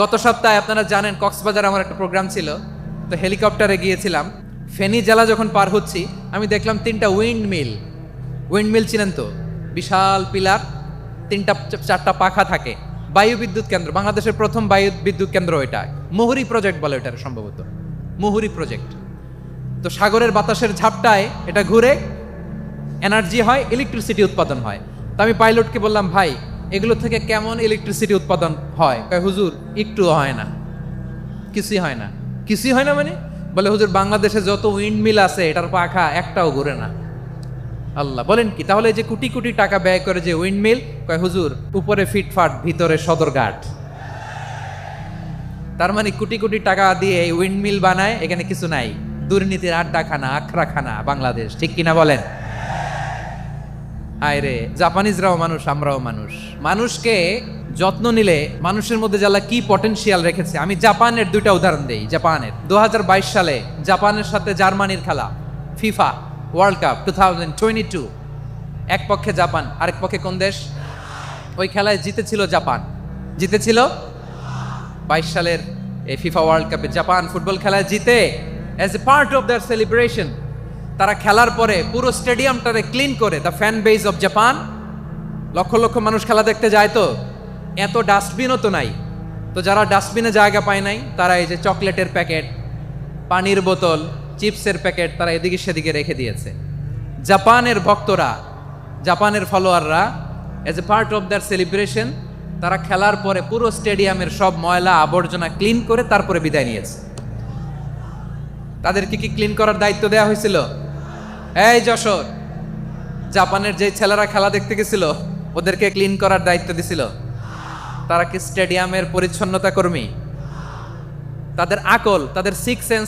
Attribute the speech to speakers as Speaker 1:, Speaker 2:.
Speaker 1: গত সপ্তাহে আপনারা জানেন কক্সবাজার আমার একটা প্রোগ্রাম ছিল, তো হেলিকপ্টারে গিয়েছিলাম। ফেনী জেলা যখন পার হচ্ছি আমি দেখলাম 3টা উইন্ড মিল চিনেন তো, বিশাল পিলার, 3টা 4টা পাখা থাকে। বায়ু বিদ্যুৎ কেন্দ্র, বাংলাদেশের প্রথম বায়ু বিদ্যুৎ কেন্দ্র এটা, মুহুরী প্রজেক্ট বলে এটার সম্ভবত, মুহুরী প্রজেক্ট। তো সাগরের বাতাসের ঝাপটায় এটা ঘুরে এনার্জি হয়, ইলেকট্রিসিটি উৎপাদন হয়। তো আমি পাইলটকে বললাম, ভাই এগুলো থেকে কেমন ইলেকট্রিসিটি উৎপাদন হয়? কয় হুজুর একটু হয় না, কিছুই হয় না। কিছুই হয় না মানে? বলে হুজুর বাংলাদেশে যত উইন্ড মিল আছে এটার পাখা একটাও ঘুরে না। আল্লাহ, বলেন কি? তাহলে যে কোটি কোটি টাকা ব্যয় করে যে উইন্ড মিল, কয় হুজুর উপরে ফিটফাট ভিতরে সদরঘাট। তার মানে কোটি কোটি টাকা দিয়ে এই উইন্ড মিল বানায়, এখানে কিছু নাই। দুর্নীতির আড্ডাখানা, আখড়াখানা বাংলাদেশ, ঠিক কিনা বলেন? হায় রে, জাপানিজরাও মানুষ, আমরাও মানুষ। মানুষকে যত্ন নিলে মানুষের মধ্যে যারা কি পটেনশিয়াল রেখেছে। আমি জাপানের 2টা উদাহরণ দেই। জাপানের 2022 সালে জাপানের সাথে জার্মানির খেলা, ফিফা ওয়ার্ল্ড কাপ 2022, এক পক্ষে জাপান, আরেক পক্ষে কোন দেশ? ওই খেলায় জিতেছিল জাপান, জিতেছিল 22 সালের এই ফিফা ওয়ার্ল্ড কাপে জাপান ফুটবল খেলায় জিতে। As a part of their celebration তারা খেলার পরে পুরো স্টেডিয়ামটারে ক্লিন করে, the fan base of Japan, lakh lakh মানুষ খেলা দেখতে যায়, তো এত ডাস্টবিনও তো নাই। তো যারা ডাস্টবিনে জায়গা পায় নাই, তারা এই যে চকলেটের প্যাকেট, পানির বোতল, চিপসের প্যাকেট তারা এদিকে সেদিকে রেখে দিয়েছে। জাপানের ভক্তরা, জাপানের ফলোয়াররা, as a part of their celebration তারা খেলার পরে পুরো স্টেডিয়ামের সব ময়লা আবর্জনা ক্লিন করে তারপরে বিদায় নিয়েছে। তাদেরকে কি ক্লিন করার দায়িত্ব দেওয়া হয়েছিল? এই যশোর, জাপানের যে ছেলেরা খেলা দেখতে গেছিল ওদেরকে ক্লিন করার দায়িত্ব দিছিল? তারা কি স্টেডিয়ামের পরিচ্ছন্নতা কর্মী? তাদের আকল, তাদের সিক্স সেন্স